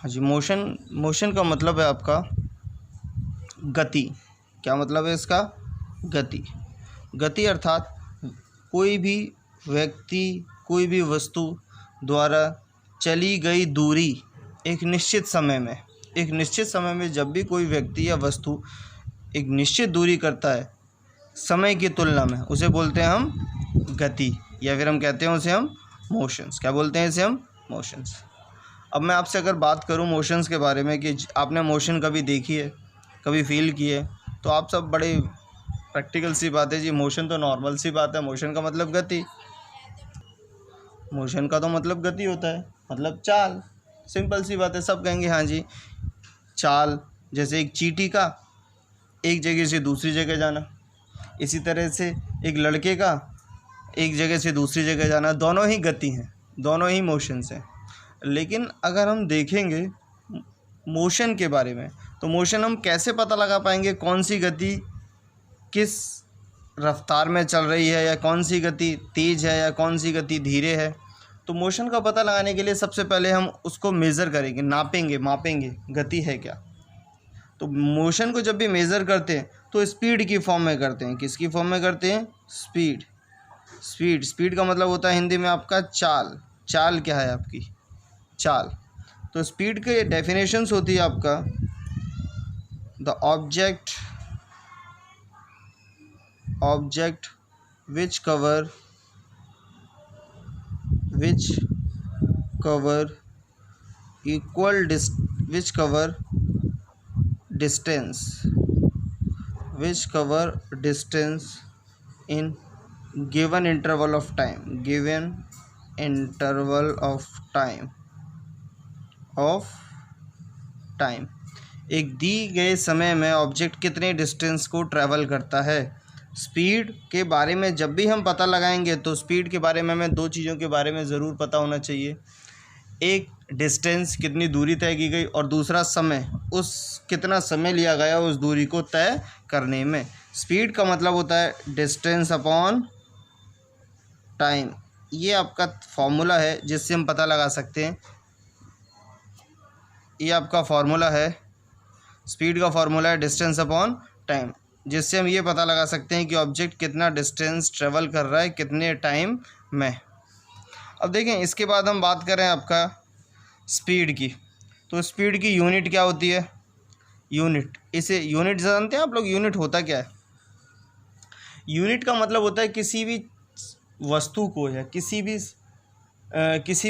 हाँ जी, motion, motion का मतलब है आपका गति। क्या मतलब है इसका? गति। गति अर्थात कोई भी व्यक्ति, कोई भी वस्तु द्वारा चली गई दूरी एक निश्चित समय में जब भी कोई व्यक्ति या वस्तु एक निश्चित दूरी करता है समय की तुलना में, उसे बोलते हैं हम गति, या फिर हम कहते हैं उसे हम मोशंस। क्या बोलते हैं इसे हम? मोशंस। अब मैं आपसे अगर बात करूं मोशंस के बारे में कि आपने मोशन कभी देखी है, कभी फील की है, तो आप सब बड़े प्रैक्टिकल सी बात है जी, मोशन तो नॉर्मल सी बात है, मोशन का मतलब गति, मोशन का तो मतलब गति होता है, मतलब चाल। सिंपल सी बात है, सब कहेंगे हाँ जी चाल। जैसे एक चींटी का एक जगह से दूसरी जगह जाना, इसी तरह से एक लड़के का एक जगह से दूसरी जगह जाना, दोनों ही गति हैं, दोनों ही मोशंस हैं। लेकिन अगर हम देखेंगे मोशन के बारे में, तो मोशन हम कैसे पता लगा पाएंगे कौन सी गति किस रफ्तार में चल रही है, या कौन सी गति तेज़ है या कौन सी गति धीरे है? तो मोशन का पता लगाने के लिए सबसे पहले हम उसको मेज़र करेंगे, नापेंगे, मापेंगे गति है क्या। तो मोशन को जब भी मेज़र करते हैं तो स्पीड की फॉर्म में करते हैं। किसकी फॉर्म में करते हैं? स्पीड। स्पीड का मतलब होता है हिंदी में आपका चाल। चाल क्या है आपकी? चाल। तो स्पीड के डेफिनेशंस होती है आपका the object which cover distance in given interval of time। एक दी गए समय में ऑब्जेक्ट कितने डिस्टेंस को ट्रैवल करता है। स्पीड के बारे में जब भी हम पता लगाएंगे तो स्पीड के बारे में हमें दो चीज़ों के बारे में ज़रूर पता होना चाहिए। एक डिस्टेंस, कितनी दूरी तय की गई, और दूसरा समय, उस कितना समय लिया गया उस दूरी को तय करने में। स्पीड का मतलब होता है डिस्टेंस अपॉन टाइम। ये आपका फॉर्मूला है जिससे हम पता लगा सकते हैं। ये आपका फॉर्मूला है, स्पीड का फॉर्मूला है डिस्टेंस अपॉन टाइम, जिससे हम ये पता लगा सकते हैं कि ऑब्जेक्ट कितना डिस्टेंस ट्रेवल कर रहा है कितने टाइम में। अब देखें, इसके बाद हम बात करें आपका स्पीड की, तो स्पीड की यूनिट क्या होती है? यूनिट, इसे यूनिट जानते हैं आप लोग? यूनिट होता क्या है? यूनिट का मतलब होता है किसी भी वस्तु को या किसी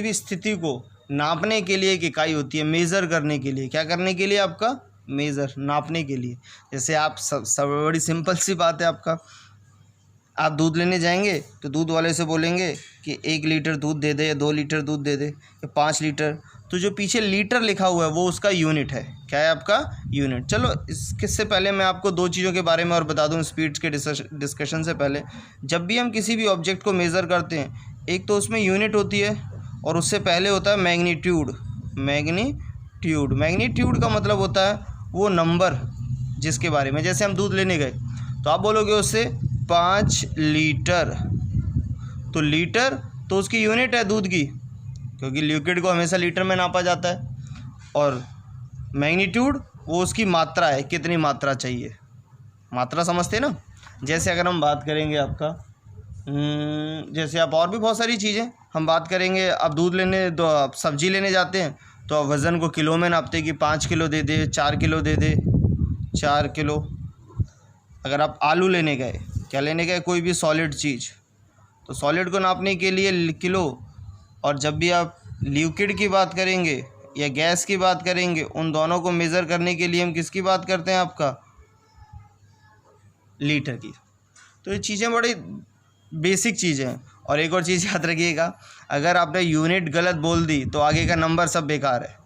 भी स्थिति को नापने के लिए एक इकाई होती है, मेज़र करने के लिए। क्या करने के लिए? आपका मेज़र, नापने के लिए। जैसे आप सब बड़ी सिंपल सी बात है आपका, आप दूध लेने जाएंगे तो दूध वाले से बोलेंगे कि 1 लीटर दूध दे दे, या 2 लीटर दूध दे दे, या 5 लीटर। तो जो पीछे लीटर लिखा हुआ है वो उसका यूनिट है। क्या है आपका? यूनिट। चलो, इससे पहले मैं आपको दो चीज़ों के बारे में और बता दूं स्पीड्स के डिस्कशन से पहले। जब भी हम किसी भी ऑब्जेक्ट को मेज़र करते हैं, एक तो उसमें यूनिट होती है और उससे पहले होता है मैग्नीट्यूड। मैग्नीट्यूड का मतलब होता है वो नंबर जिसके बारे में, जैसे हम दूध लेने गए तो आप बोलोगे उससे 5 लीटर, तो लीटर तो उसकी यूनिट है दूध की, क्योंकि लिक्विड को हमेशा लीटर में नापा जाता है। और मैग्नीट्यूड वो उसकी मात्रा है, कितनी मात्रा चाहिए, मात्रा समझते हैं ना। जैसे अगर हम बात करेंगे आपका जैसे आप और भी बहुत सारी चीज़ें हम बात करेंगे, आप दूध लेने तो आप सब्ज़ी लेने जाते हैं तो आप वज़न को किलो में नापते कि 5 किलो दे दे, 4 किलो दे दे, 4 किलो। अगर आप आलू लेने गए, क्या लेने गए, कोई भी सॉलिड चीज़, तो सॉलिड को नापने के लिए किलो। और जब भी आप लिक्विड की बात करेंगे या गैस की बात करेंगे, उन दोनों को मेज़र करने के लिए हम किसकी बात करते हैं? आपका लीटर की। तो ये चीज़ें बड़ी बेसिक चीज़ें हैं। और एक और चीज़ याद रखिएगा, अगर आपने यूनिट गलत बोल दी तो आगे का नंबर सब बेकार है।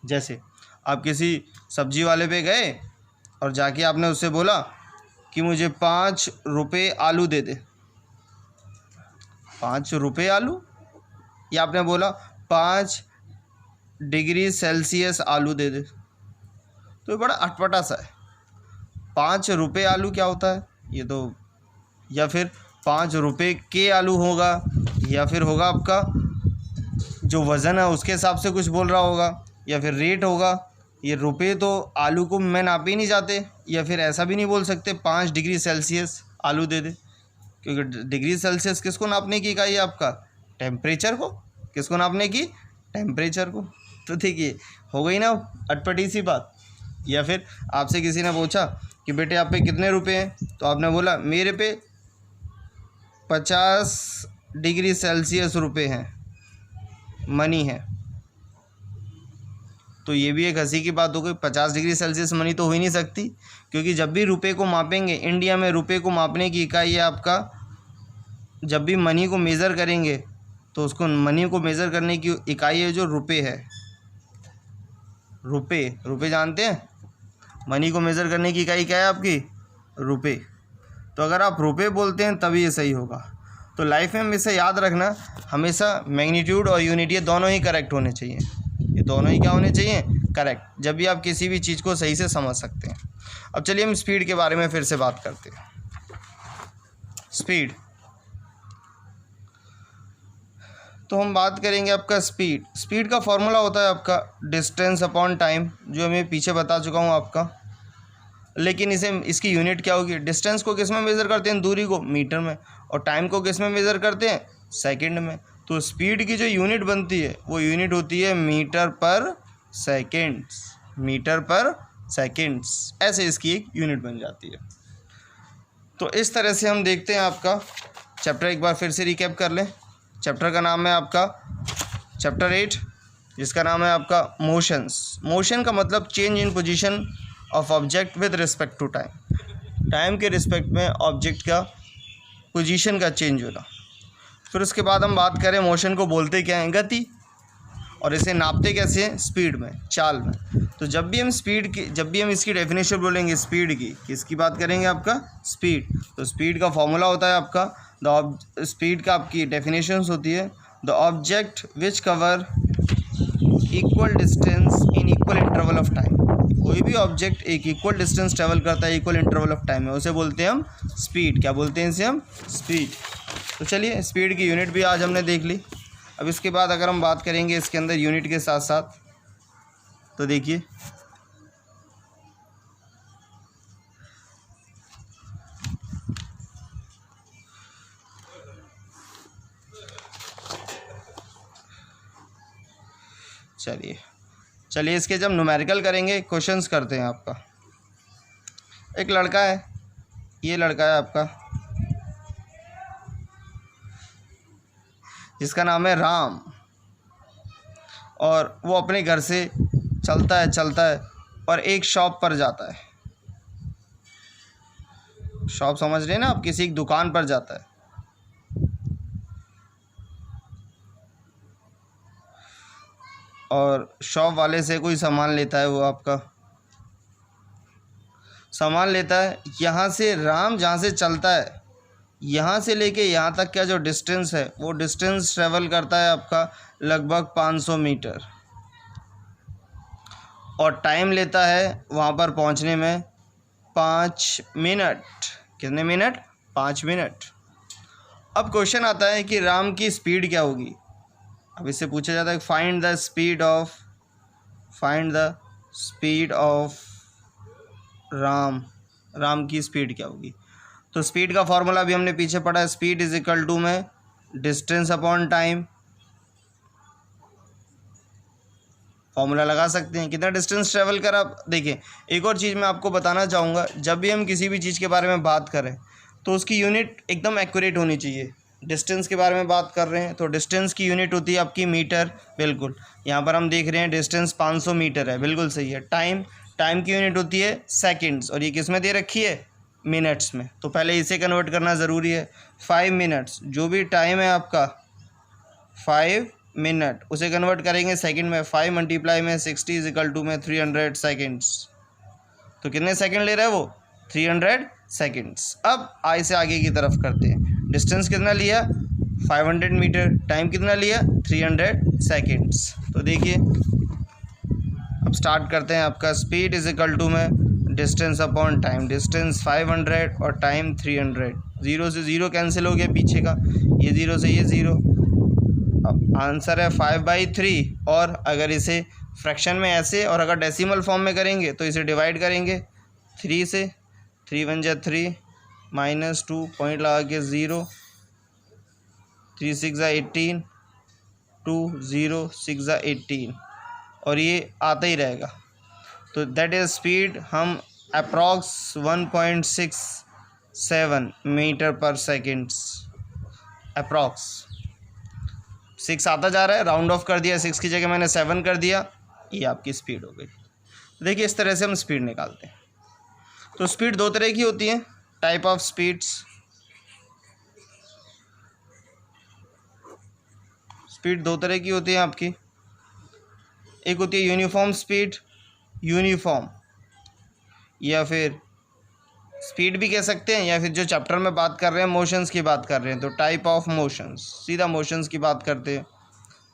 जैसे आप किसी सब्जी वाले पे गए और जाके आपने उससे बोला कि मुझे 5 रुपये आलू दे दे। 5 रुपये आलू, या आपने बोला 5 डिग्री सेल्सियस आलू दे दे, तो ये बड़ा अटपटा सा है। 5 रुपये आलू क्या होता है ये तो, या फिर 5 रुपये के आलू होगा, या फिर होगा आपका जो वज़न है उसके हिसाब से कुछ बोल रहा होगा, या फिर रेट होगा। ये रुपए तो आलू को में नापे ही नहीं जाते, या फिर ऐसा भी नहीं बोल सकते 5 डिग्री सेल्सियस आलू दे दे, क्योंकि डिग्री सेल्सियस किसको नापने की इकाई है आपका? टेम्परेचर को। किसको नापने की? टेम्परेचर को। तो देखिए हो गई ना अटपटी सी बात। या फिर आपसे किसी ने पूछा कि बेटे आप पे कितने रुपए हैं, तो आपने बोला मेरे पे 50 डिग्री सेल्सियस रुपए हैं, मनी है। तो ये भी एक हंसी की बात हो गई, 50 डिग्री सेल्सियस मनी तो हो ही नहीं सकती, क्योंकि जब भी रुपए को मापेंगे, इंडिया में रुपए को मापने की इकाई है आपका, जब भी मनी को मेज़र करेंगे तो उसको मनी को मेज़र करने की इकाई है जो रुपए है। रुपए जानते हैं? मनी को मेज़र करने की इकाई क्या है आपकी? रुपए। तो अगर आप रुपए बोलते हैं तभी ये सही होगा। तो लाइफ में हमेशा याद रखना, हमेशा मैग्नीट्यूड और यूनिट ये दोनों ही करेक्ट होने चाहिए। ये दोनों ही क्या होने चाहिए? करेक्ट, जब भी आप किसी भी चीज़ को सही से समझ सकते हैं। अब चलिए हम स्पीड के बारे में फिर से बात करते हैं। स्पीड, तो हम बात करेंगे आपका स्पीड का फॉर्मूला होता है आपका डिस्टेंस अपॉन टाइम, जो मैं पीछे बता चुका हूँ आपका। लेकिन इसकी यूनिट क्या होगी? डिस्टेंस को किस में मेज़र करते हैं? दूरी को मीटर में। और टाइम को किस में मेज़र करते हैं? सेकंड में। तो स्पीड की जो यूनिट बनती है वो यूनिट होती है मीटर पर सेकेंड्स। मीटर पर सेकेंड्स, ऐसे इसकी एक यूनिट बन जाती है। तो इस तरह से हम देखते हैं आपका चैप्टर, एक बार फिर से रिकैप कर लें। चैप्टर का नाम है आपका चैप्टर 8, जिसका नाम है आपका मोशंस। मोशन का मतलब change in position of object with respect to time. Time के रिस्पेक्ट में ऑब्जेक्ट का पोजीशन का चेंज होना। फिर उसके बाद हम बात करें मोशन को बोलते क्या हैं? गति। और इसे नापते कैसे हैं? स्पीड में, चाल में। तो जब भी हम इसकी डेफिनेशन बोलेंगे स्पीड की, किसकी बात करेंगे? आपका स्पीड। तो स्पीड का फॉर्मूला होता है आपका स्पीड का आपकी डेफिनेशंस होती है the object which cover equal distance in equal interval of time. कोई भी ऑब्जेक्ट एक इक्वल डिस्टेंस ट्रेवल करता है इक्वल इंटरवल ऑफ टाइम में, उसे बोलते हैं हम स्पीड। क्या बोलते हैं इसे? हम स्पीड। तो चलिए स्पीड की यूनिट भी आज हमने देख ली। अब इसके बाद अगर हम बात करेंगे इसके अंदर यूनिट के साथ साथ, तो देखिए चलिए इसके जब न्यूमेरिकल करेंगे, क्वेश्चंस करते हैं आपका। एक लड़का है, ये लड़का है आपका, जिसका नाम है राम, और वो अपने घर से चलता है और एक शॉप पर जाता है। शॉप समझ रहे हैं ना आप? किसी एक दुकान पर जाता है। और शॉप वाले से कोई सामान लेता है, वो आपका सामान लेता है। यहाँ से राम जहाँ से चलता है, यहाँ से लेके यहाँ तक का जो डिस्टेंस है, वो डिस्टेंस ट्रेवल करता है आपका लगभग 500 मीटर, और टाइम लेता है वहाँ पर पहुँचने में 5 मिनट। कितने मिनट? 5 मिनट। अब क्वेश्चन आता है कि राम की स्पीड क्या होगी। अब इससे पूछा जाता है find the speed of Ram की स्पीड क्या होगी। तो स्पीड का फॉर्मूला भी हमने पीछे पढ़ा है, स्पीड इज इक्वल टू में डिस्टेंस अपॉन टाइम। फॉर्मूला लगा सकते हैं, कितना डिस्टेंस ट्रेवल करा। देखिए एक और चीज़ मैं आपको बताना चाहूँगा, जब भी हम किसी भी चीज़ के बारे में बात करें तो उसकी यूनिट एकदम एक्यूरेट होनी चाहिए। डिस्टेंस के बारे में बात कर रहे हैं तो डिस्टेंस की यूनिट होती है आपकी मीटर, बिल्कुल। यहाँ पर हम देख रहे हैं डिस्टेंस 500 मीटर है, बिल्कुल सही है। टाइम की यूनिट होती है सेकंड्स, और ये किस में दे रखी है? मिनट्स में। तो पहले इसे कन्वर्ट करना ज़रूरी है। 5 मिनट्स, जो भी टाइम है आपका 5 मिनट, उसे कन्वर्ट करेंगे सेकंड में। 5 मल्टीप्लाई में 60 इज इक्वल टू में 300 सेकेंड्स। तो कितने सेकंड ले रहा है वो? 300 सेकेंड्स। अब आई से आगे की तरफ करते हैं। डिस्टेंस कितना लिया? 500 मीटर। टाइम कितना लिया? 300 सेकेंड्स। तो देखिए अब स्टार्ट करते हैं। आपका स्पीड इज इक्वल टू में डिस्टेंस अपॉन टाइम। डिस्टेंस 500 और टाइम 300। 0 से 0 कैंसिल हो गया पीछे का, ये 0 से ये 0। अब आंसर है 5/3। और अगर इसे फ्रैक्शन में ऐसे और अगर डेसिमल फॉर्म में करेंगे तो इसे डिवाइड करेंगे 3 से, 3 1 जा 3 -2 पॉइंट लगा के 0, 3 6 जा 18, 2 0 6 जा 18 और ये आता ही रहेगा। तो दैट इज़ स्पीड हम अप्रॉक्स 1.67 मीटर पर सेकेंड्स, अप्रॉक्स 6 आता जा रहा है, राउंड ऑफ कर दिया, 6 की जगह मैंने 7 कर दिया, ये आपकी स्पीड हो गई। देखिए इस तरह से हम स्पीड निकालते हैं। तो स्पीड दो तरह की होती है, टाइप ऑफ स्पीड्स। स्पीड दो तरह की होती है आपकी, एक होती है यूनिफॉर्म स्पीड, यूनिफॉर्म, या फिर स्पीड भी कह सकते हैं, या फिर जो चैप्टर में बात कर रहे हैं मोशंस की बात कर रहे हैं तो टाइप ऑफ मोशंस, सीधा मोशंस की बात करते हैं।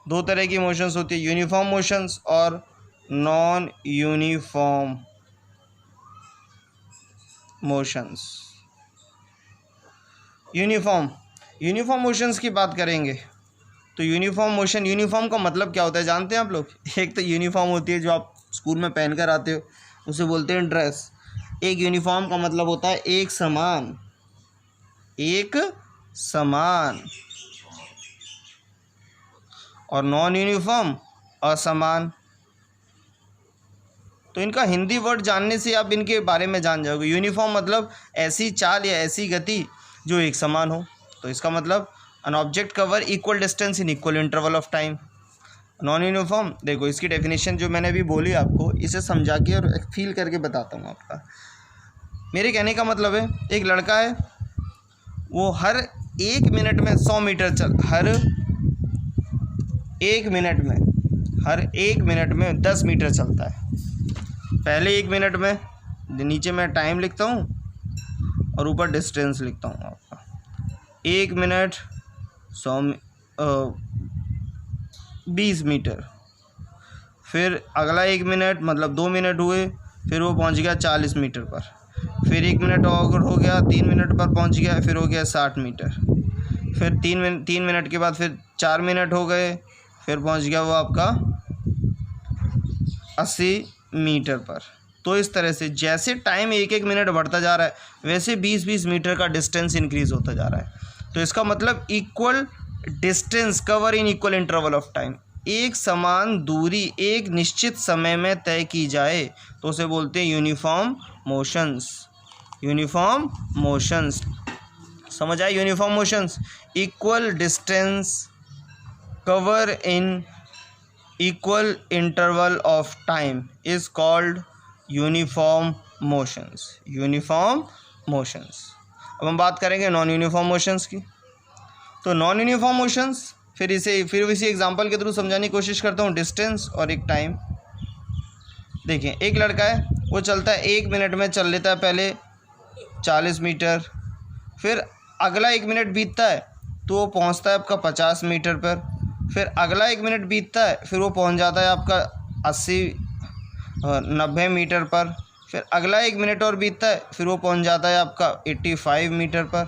दो तरह की मोशंस होती है, यूनिफॉर्म मोशंस और non uniform motions. Uniform motions की बात करेंगे तो यूनिफॉर्म मोशन, यूनिफॉर्म का मतलब क्या होता है जानते हैं आप लोग? एक तो यूनिफॉर्म होती है जो आप स्कूल में पहन कर आते हो, उसे बोलते हैं ड्रेस। एक यूनिफॉर्म का मतलब होता है एक समान, एक समान, और नॉन यूनिफॉर्म असमान। तो इनका हिंदी वर्ड जानने से आप इनके बारे में जान जाओगे। यूनिफॉर्म मतलब ऐसी चाल या ऐसी गति जो एक समान हो, तो इसका मतलब an object cover equal distance in equal interval of time. Non uniform, देखो इसकी डेफिनेशन जो मैंने अभी बोली आपको, इसे समझा के और फील करके बताता हूँ आपका। मेरे कहने का मतलब है एक लड़का है, वो हर 1 मिनट में 100 मीटर हर 1 मिनट में 10 मीटर चलता है। पहले 1 मिनट में नीचे मैं टाइम लिखता हूँ और ऊपर डिस्टेंस लिखता हूँ आपका। 1 मिनट 20 मीटर, फिर अगला 1 मिनट मतलब 2 मिनट हुए, फिर वो पहुँच गया 40 मीटर पर, फिर 1 मिनट और हो गया 3 मिनट पर पहुँच गया, फिर हो गया 60 मीटर, फिर 3 मिनट के बाद फिर 4 मिनट हो गए, फिर पहुँच गया वो आपका 80 मीटर पर। तो इस तरह से जैसे टाइम 1 मिनट बढ़ता जा रहा है वैसे 20 मीटर का डिस्टेंस इंक्रीज़ होता जा रहा है। तो इसका मतलब equal distance cover in equal interval of time, एक समान दूरी एक निश्चित समय में तय की जाए तो उसे बोलते हैं यूनिफॉर्म मोशंस। यूनिफॉर्म मोशंस समझ आए? Uniform motions, equal distance cover in equal interval of time is called uniform motions. Uniform motions. अब हम बात करेंगे नॉन यूनिफॉर्म मोशंस की। तो नॉन यूनिफॉर्म मोशंस फिर इसी एग्जांपल के थ्रू समझाने की कोशिश करता हूँ। डिस्टेंस और एक टाइम। देखिए एक लड़का है, वो चलता है 1 मिनट में चल लेता है पहले 40 मीटर, फिर अगला 1 मिनट बीतता है तो वो पहुँचता है आपका 50 मीटर पर, फिर अगला 1 मिनट बीतता है फिर वो पहुँच जाता है आपका 90 मीटर पर, फिर अगला 1 मिनट और बीतता है फिर वो पहुँच जाता है आपका 85 मीटर पर।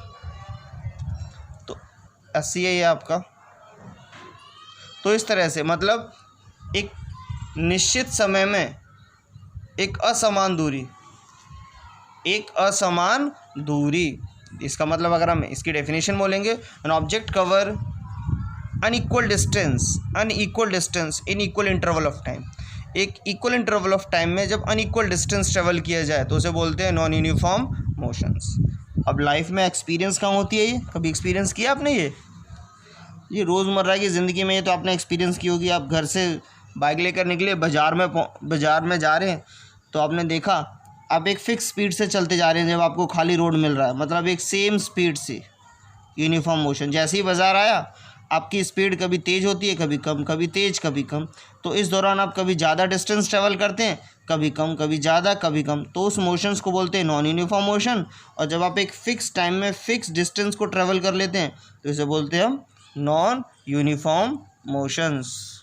तो 80 है ये आपका। तो इस तरह से मतलब एक निश्चित समय में एक असमान दूरी, इसका मतलब अगर हम इसकी डेफिनेशन बोलेंगे, an object cover unequal distance in equal interval of time. एक इक्वल इंटरवल ऑफ टाइम में जब अनइक्वल डिस्टेंस ट्रेवल किया जाए तो उसे बोलते हैं नॉन यूनिफॉर्म मोशंस। अब लाइफ में एक्सपीरियंस कहाँ होती है? ये कभी एक्सपीरियंस किया आपने? ये रोज़मर्रा की ज़िंदगी में ये तो आपने एक्सपीरियंस की होगी। आप घर से बाइक लेकर निकले, बाज़ार में जा रहे हैं तो आपने देखा आप एक फ़िक्स स्पीड से चलते जा रहे हैं। जब आपको खाली रोड मिल रहा है मतलब एक सेम स्पीड से, यूनिफॉर्म मोशन। जैसे ही बाज़ार आया आपकी स्पीड कभी तेज़ होती है, कभी कम, कभी तेज़, कभी कम। तो इस दौरान आप कभी ज़्यादा डिस्टेंस ट्रैवल करते हैं, कभी कम, कभी ज़्यादा, कभी कम। तो उस मोशंस को बोलते हैं नॉन यूनिफॉर्म मोशन। और जब आप एक फ़िक्स टाइम में फ़िक्स डिस्टेंस को ट्रैवल कर लेते हैं तो इसे बोलते हैं हम नॉन यूनिफॉर्म मोशंस।